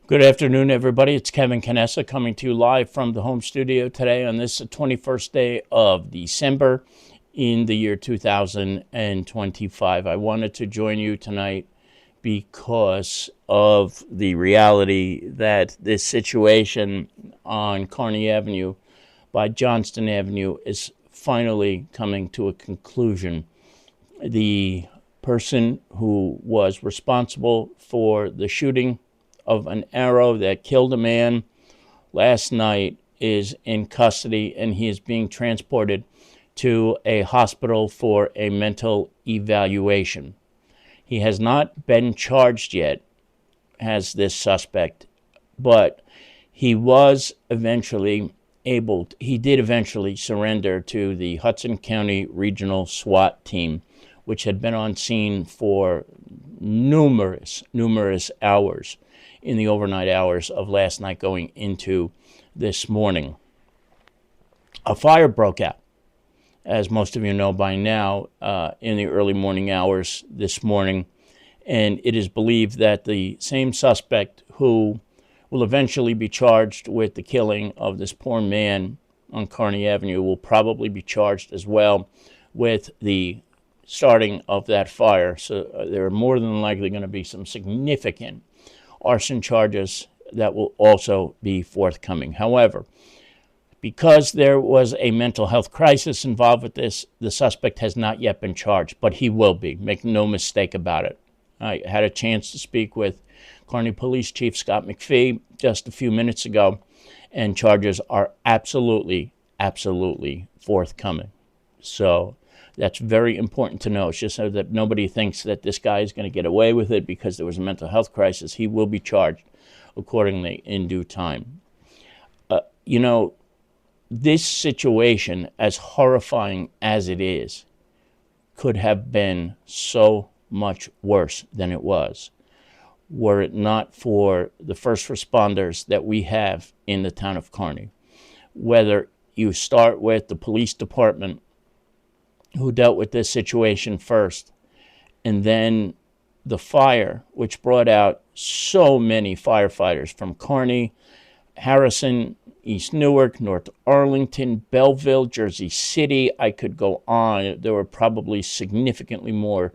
Good afternoon, everybody. It's Kevin Canessa coming to you live from the home studio today on this 21st day of December in the year 2025. I wanted to join you tonight because of the reality that this situation on Kearny Avenue by Johnston Avenue is finally coming to a conclusion. The person who was responsible for the shooting of an arrow that killed a man last night is in custody, and he is being transported to a hospital for a mental evaluation. He has not been charged yet as this suspect, but he did eventually surrender to the Hudson County Regional SWAT team, which had been on scene for numerous hours in the overnight hours of last night going into this morning. A fire broke out, as most of you know by now, in the early morning hours this morning, and it is believed that the same suspect who will eventually be charged with the killing of this poor man on Kearny Avenue will probably be charged as well with the starting of that fire. So there are more than likely going to be some significant arson charges that will also be forthcoming. However, because there was a mental health crisis involved with this, the suspect has not yet been charged, but he will be. Make no mistake about it. I had a chance to speak with Kearny Police Chief Scott McPhee just a few minutes ago, and charges are absolutely forthcoming. So that's very important to know. It's just so that nobody thinks that this guy is going to get away with it because there was a mental health crisis. He will be charged accordingly in due time. This situation, as horrifying as it is, could have been so much worse than it was, were it not for the first responders that we have in the town of Kearny. Whether you start with the police department, who dealt with this situation first, and then the fire, which brought out so many firefighters from Kearny, Harrison, East Newark, North Arlington, Belleville, Jersey City. I could go on. There were probably significantly more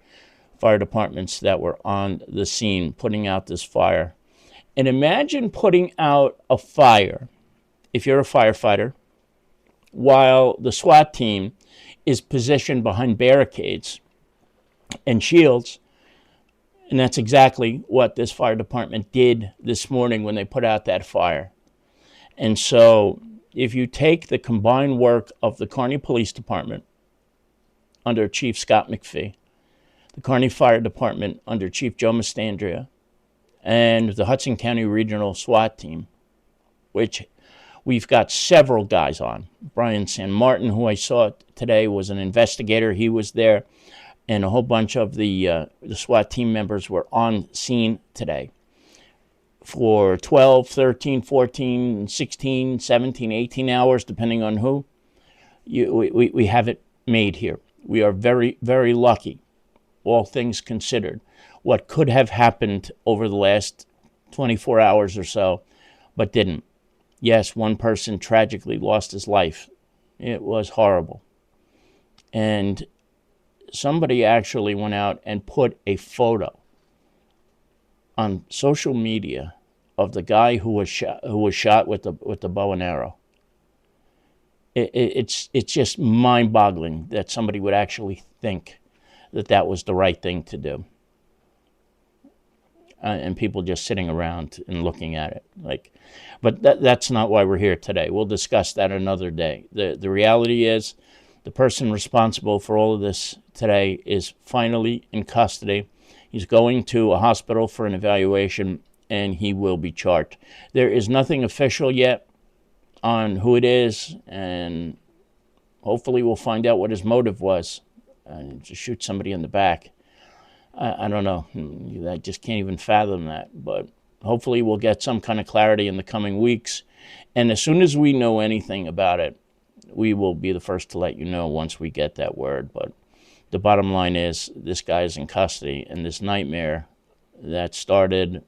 fire departments that were on the scene putting out this fire. And imagine putting out a fire, if you're a firefighter, while the SWAT team is positioned behind barricades and shields. And that's exactly what this fire department did this morning when they put out that fire. And so if you take the combined work of the Kearny Police Department under Chief Scott McPhee, the Kearny Fire Department under Chief Joe Mastandrea, and the Hudson County Regional SWAT team, which we've got several guys on. Brian San Martin, who I saw today, was an investigator. He was there, and a whole bunch of the SWAT team members were on scene today for 12, 13, 14, 16, 17, 18 hours, depending on who. We have it made here. We are very, very lucky, all things considered. What could have happened over the last 24 hours or so, but didn't. Yes, one person tragically lost his life. It was horrible. And somebody actually went out and put a photo on social media of the guy who was shot with the bow and arrow. It's just mind-boggling that somebody would actually think that that was the right thing to do. And people just sitting around and looking at it. But that's not why we're here today. We'll discuss that another day. The reality is the person responsible for all of this today is finally in custody. He's going to a hospital for an evaluation, and he will be charged. There is nothing official yet on who it is, and hopefully we'll find out what his motive was, to shoot somebody in the back. I don't know. I just can't even fathom that. But hopefully we'll get some kind of clarity in the coming weeks. And as soon as we know anything about it, we will be the first to let you know once we get that word. But the bottom line is this guy is in custody, and this nightmare that started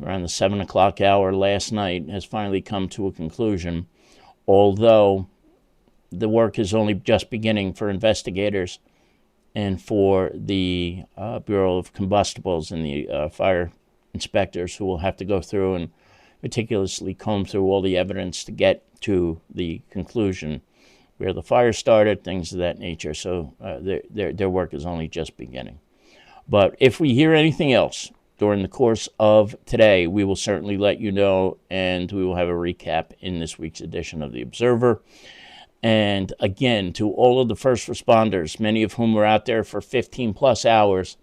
around the 7 o'clock hour last night has finally come to a conclusion, although the work is only just beginning for investigators and for the Bureau of Combustibles and the fire inspectors, who will have to go through and meticulously comb through all the evidence to get to the conclusion where the fire started, things of that nature. So their work is only just beginning. But if we hear anything else during the course of today, we will certainly let you know, and we will have a recap in this week's edition of The Observer. And again, to all of the first responders, many of whom were out there for 15 plus hours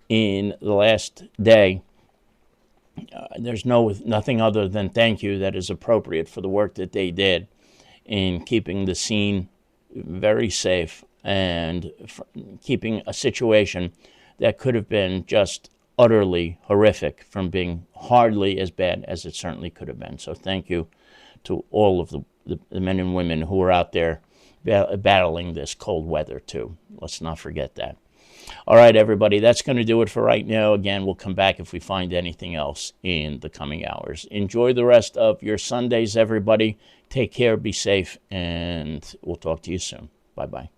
in the last day, there's nothing other than thank you that is appropriate for the work that they did in keeping the scene very safe and keeping a situation that could have been just utterly horrific from being hardly as bad as it certainly could have been. So thank you to all of the men and women who are out there battling this cold weather too. Let's not forget that. All right, everybody, that's going to do it for right now. Again, we'll come back if we find anything else in the coming hours. Enjoy the rest of your Sundays, everybody. Take care, be safe, and we'll talk to you soon. Bye-bye.